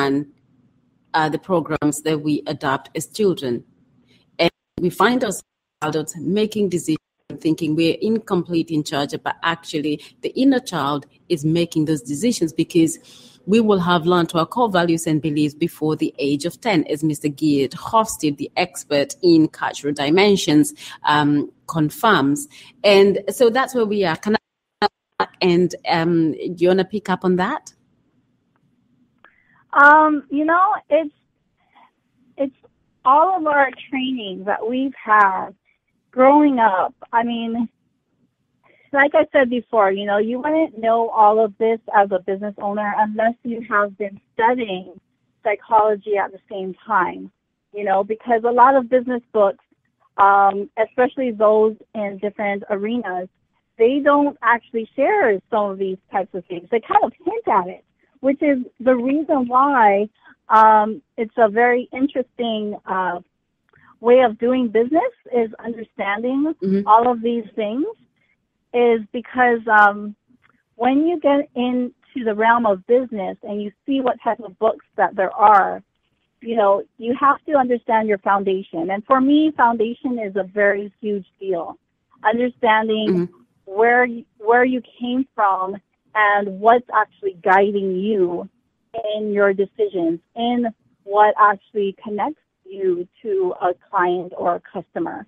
understand the programs that we adopt as children. And we find ourselves making decisions, thinking we're incomplete in charge, but actually the inner child is making those decisions because we will have learned our core values and beliefs before the age of 10, as Mr. Geert Hofstede, the expert in cultural dimensions, confirms. And so that's where we are. Can I, and do you want to pick up on that? It's all of our training that we've had growing up. I mean, like I said before, you wouldn't know all of this as a business owner unless you have been studying psychology at the same time, because a lot of business books, especially those in different arenas, they don't actually share some of these types of things. They kind of hint at it, which is the reason why it's a very interesting way of doing business, is understanding all of these things, is because when you get into the realm of business and you see what type of books that there are, you have to understand your foundation. And for me, foundation is a very huge deal. Understanding where you came from and what's actually guiding you in your decisions, in what actually connects you to a client or a customer.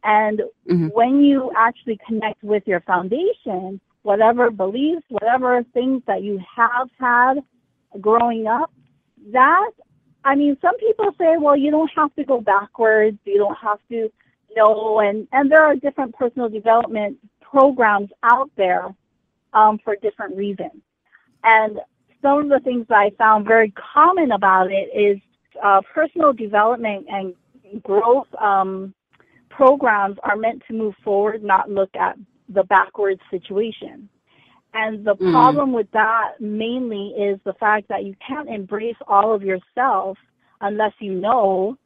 And when you actually connect with your foundation, whatever beliefs, whatever things that you have had growing up, some people say, well, you don't have to go backwards, you don't have to know, and there are different personal development programs out there for different reasons. And some of the things that I found very common about it is personal development and growth programs are meant to move forward, not look at the backwards situation. And the problem with that mainly is the fact that you can't embrace all of yourself unless you know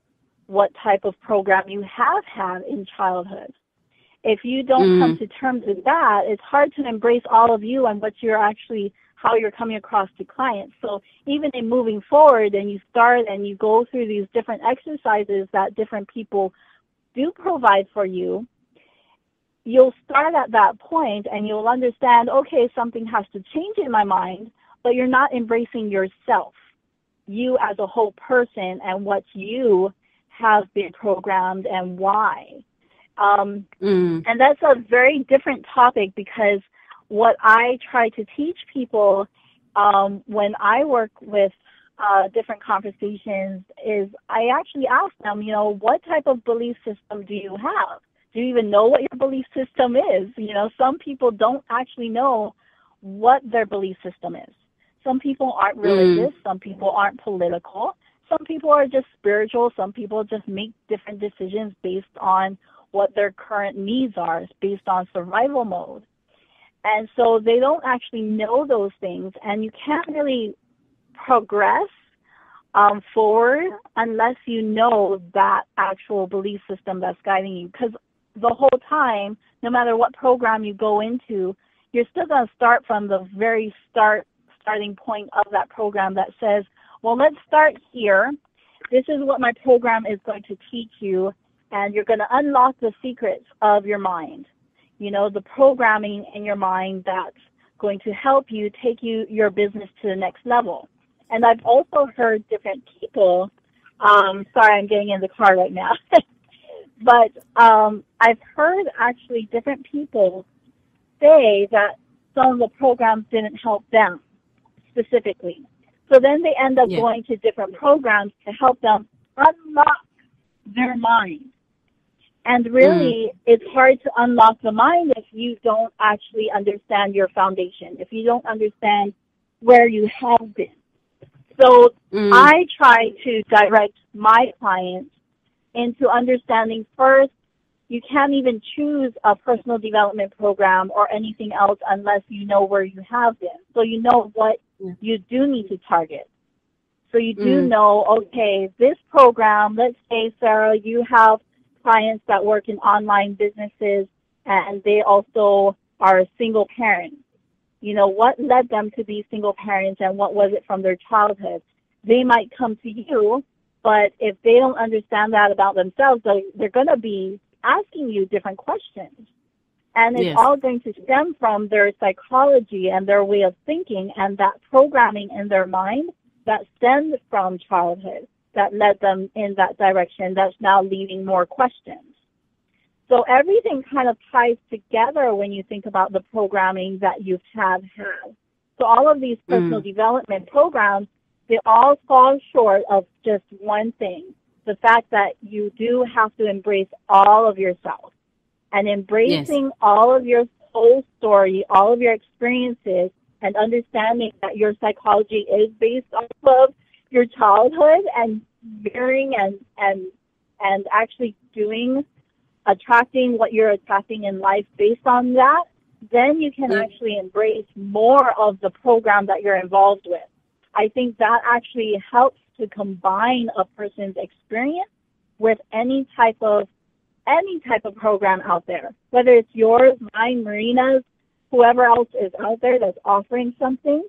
what type of program you have had in childhood. If you don't come to terms with that, it's hard to embrace all of you and what you're actually, how you're coming across to clients. So even in moving forward and you start and you go through these different exercises that different people do provide for you, you'll start at that point and you'll understand, okay, something has to change in my mind, but you're not embracing yourself, you as a whole person, and what you have been programmed and why. And that's a very different topic, because what I try to teach people when I work with different conversations is I actually ask them, what type of belief system do you have? Do you even know what your belief system is? Some people don't actually know what their belief system is. Some people aren't religious. Some people aren't political. Some people are just spiritual. Some people just make different decisions based on what their current needs are, based on survival mode. And so they don't actually know those things, and you can't really progress forward unless you know that actual belief system that's guiding you. Because the whole time, no matter what program you go into, you're still going to start from the very starting point of that program that says, well, let's start here. This is what my program is going to teach you, and you're going to unlock the secrets of your mind. The programming in your mind that's going to help you take your business to the next level. And I've also heard different people, sorry, I'm getting in the car right now, but I've heard actually different people say that some of the programs didn't help them specifically. So then they end up going to different programs to help them unlock their mind. And really, it's hard to unlock the mind if you don't actually understand your foundation, if you don't understand where you have been. So I try to direct my clients into understanding first, you can't even choose a personal development program or anything else unless you know where you have been. So you know what you do need to target. So you do know, okay, this program, let's say, Sarah, you have clients that work in online businesses and they also are a single parent. What led them to be single parents and what was it from their childhood? they might come to you, but if they don't understand that about themselves, they're going to be asking you different questions. And it's all going to stem from their psychology and their way of thinking and that programming in their mind that stems from childhood that led them in that direction that's now leading more questions. So everything kind of ties together when you think about the programming that you have had. So all of these personal development programs, they all fall short of just one thing, the fact that you do have to embrace all of yourself. And embracing all of your whole story, all of your experiences, and understanding that your psychology is based off of your childhood and mirroring and actually attracting what you're attracting in life based on that, then you can actually embrace more of the program that you're involved with. I think that actually helps to combine a person's experience with any type of program out there, whether it's yours, mine, Marina's, whoever else is out there that's offering something.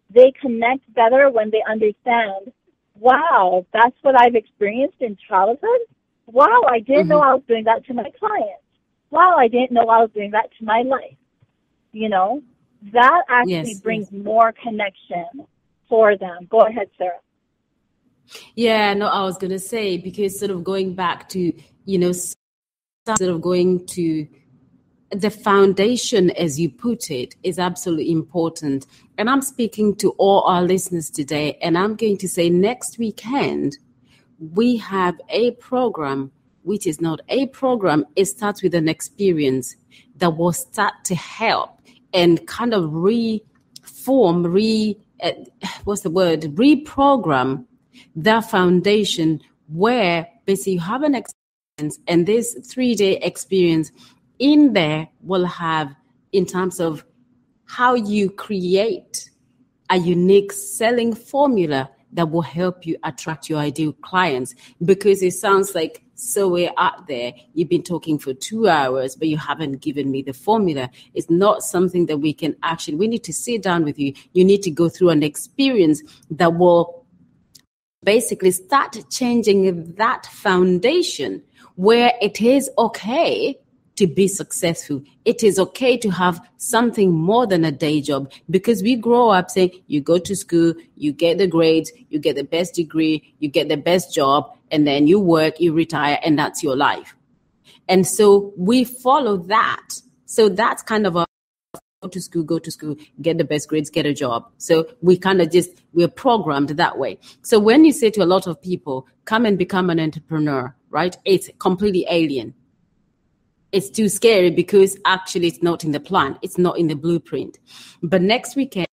They connect better when they understand, wow, that's what I've experienced in childhood. Wow, I didn't know I was doing that to my clients. Wow, I didn't know I was doing that to my life. You know, that actually brings more connection for them. Go ahead, Sarah. Yeah, no, I was going to say, because sort of going back to, you know, sort of going to the foundation, as you put it, is absolutely important. And I'm speaking to all our listeners today, and I'm going to say next weekend, we have a program, which is not a program. It starts with an experience that will start to help and kind of reprogram that foundation, where basically you have an experience, and this 3-day experience in there will have, in terms of how you create a unique selling formula that will help you attract your ideal clients. Because it sounds like, so we're out there, you've been talking for 2 hours, but you haven't given me the formula. It's not something that we can actually, we need to sit down with you. You need to go through an experience that will basically start changing that foundation, where it is okay to be successful. It is okay to have something more than a day job, because we grow up saying you go to school, you get the grades, you get the best degree, you get the best job, and then you work, you retire, and that's your life. And so we follow that. So that's kind of a go to school, get the best grades, get a job. So we kind of we're programmed that way. So when you say to a lot of people, come and become an entrepreneur, right? It's completely alien. It's too scary, because actually it's not in the plan. It's not in the blueprint. But next weekend,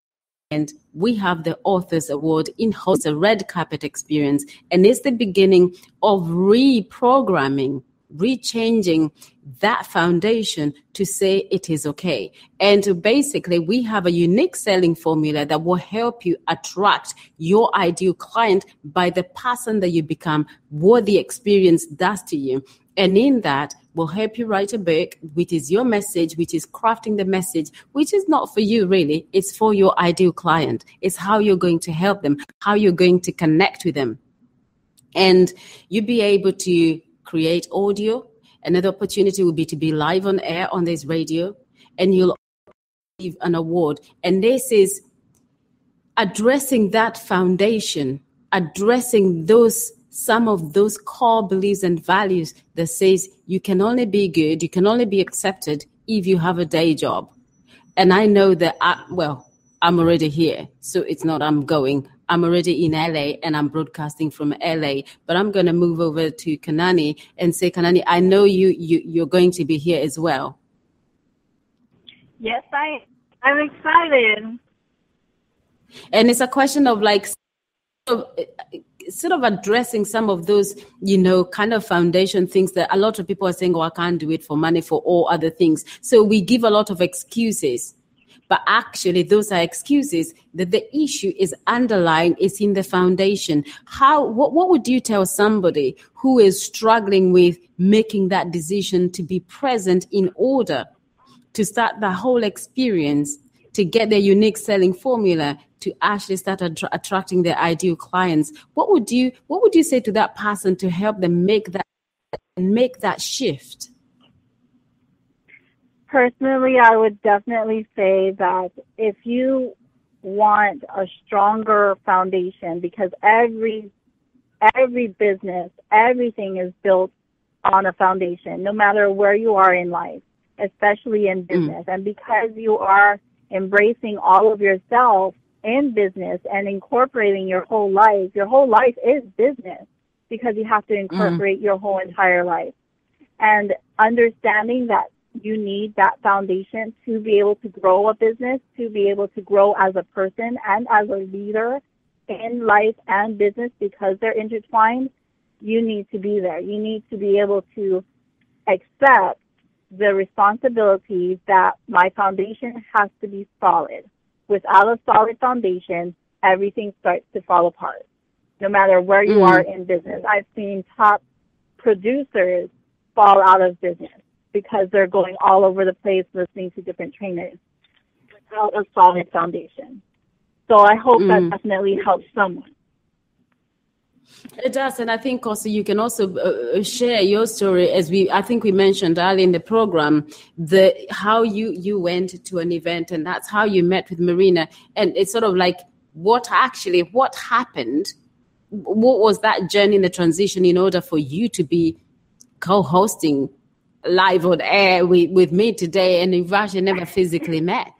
we have the Authors Award in-house, a red carpet experience. And it's the beginning of reprogramming, rechanging that foundation to say it is okay. And basically, we have a unique selling formula that will help you attract your ideal client by the person that you become, what the experience does to you. And in that, will help you write a book, which is your message, which is crafting the message, which is not for you, really. It's for your ideal client. It's how you're going to help them, how you're going to connect with them. And you'll be able to create audio. Another opportunity will be to be live on air on this radio, and you'll receive an award. And this is addressing that foundation, addressing some of those core beliefs and values that says you can only be good, you can only be accepted if you have a day job. And I know that, I'm already here, so it's not I'm going. I'm already in LA, and I'm broadcasting from LA, but I'm going to move over to Kanani and say, Kanani, I know you're going to be here as well. Yes, I'm excited. And it's a question of sort of addressing some of those, kind of foundation things that a lot of people are saying, I can't do it for money, for all other things. So we give a lot of excuses, but actually those are excuses. That the issue is underlying, is in the foundation. What would you tell somebody who is struggling with making that decision to be present in order to start the whole experience to get their unique selling formula to actually start attracting their ideal clients. What would you say to that person to help them make that shift? Personally, I would definitely say that if you want a stronger foundation, because every business, everything is built on a foundation, no matter where you are in life, especially in business. And because you are embracing all of yourself in business and incorporating your whole life is business, because you have to incorporate your whole entire life. And understanding that you need that foundation to be able to grow a business, to be able to grow as a person and as a leader in life and business, because they're intertwined, you need to be there. You need to be able to accept the responsibility that my foundation has to be solid. Without a solid foundation, everything starts to fall apart, no matter where you are in business. I've seen top producers fall out of business because they're going all over the place listening to different trainers without a solid foundation. So I hope that definitely helps someone. It does, and I think also you can also share your story, as I think we mentioned earlier in the program, how you went to an event, and that's how you met with Marina, and it's sort of like what happened, what was that journey in the transition in order for you to be co-hosting live on air with me today, and you've actually never physically met.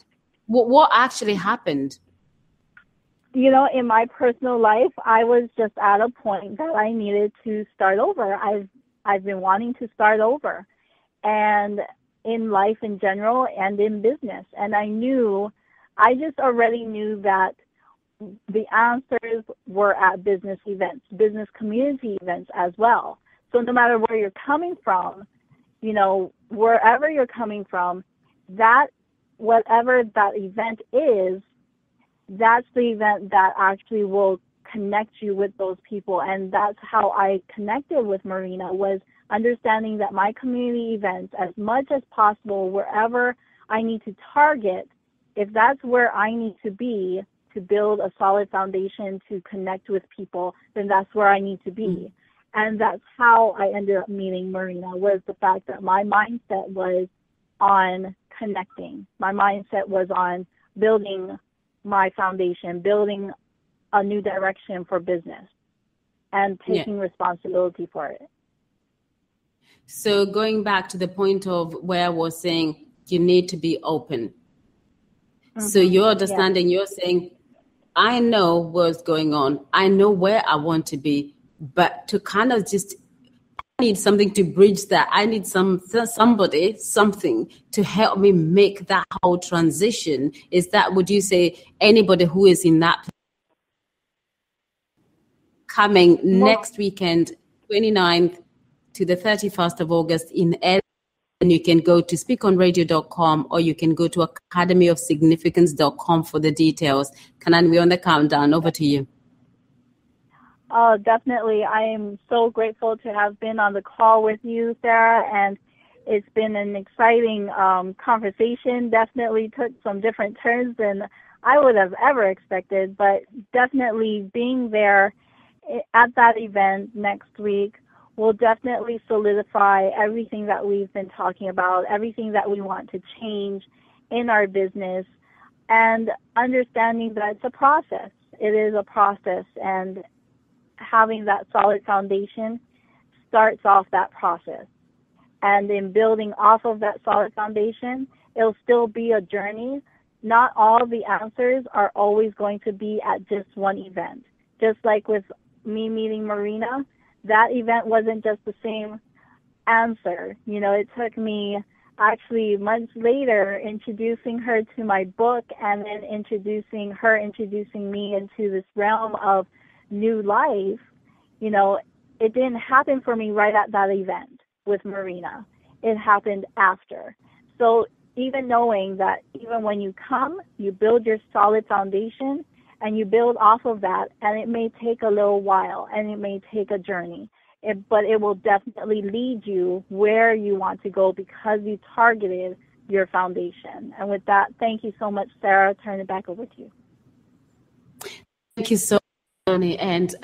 What actually happened? You know, in my personal life, I was just at a point that I needed to start over. I've been wanting to start over, and in life in general and in business. And I just already knew that the answers were at business events, business community events as well. So no matter where you're coming from, you know, wherever you're coming from, that whatever that event is, that's the event that actually will connect you with those people. And that's how I connected with Marina, was understanding that my community events, as much as possible, wherever I need to target, if that's where I need to be to build a solid foundation to connect with people, then that's where I need to be. And that's how I ended up meeting Marina, was the fact that my mindset was on connecting. My mindset was on building my foundation, building a new direction for business, and taking responsibility for it. So going back to the point of where I was saying you need to be open. So you're understanding, you're saying, I know what's going on. I know where I want to be, but to kind of I need something to bridge that. I need something to help me make that whole transition. Is that, would you say, anybody who is in that coming next weekend, 29th to the 31st of August in LA, and you can go to SpeakonRadio.com, or you can go to academyofsignificance.com for the details. Kanan, we're on the countdown. Over to you. Oh, definitely. I am so grateful to have been on the call with you, Sarah, and it's been an exciting conversation. Definitely took some different turns than I would have ever expected, but definitely being there at that event next week will definitely solidify everything that we've been talking about, everything that we want to change in our business, and understanding that it's a process. It is a process, and having that solid foundation starts off that process. And in building off of that solid foundation, it'll still be a journey. Not all the answers are always going to be at just one event. Just like with me meeting Marina, that event wasn't just the same answer. You know, it took me actually months later introducing her to my book, and then introducing me into this realm of new life. You know, it didn't happen for me right at that event with Marina. It happened after. So even knowing that even when you come, you build your solid foundation and you build off of that, and it may take a little while and it may take a journey, but it will definitely lead you where you want to go, because you targeted your foundation. And with that, thank you so much, Sarah. Turn it back over to you. Thank you so much, Tony. And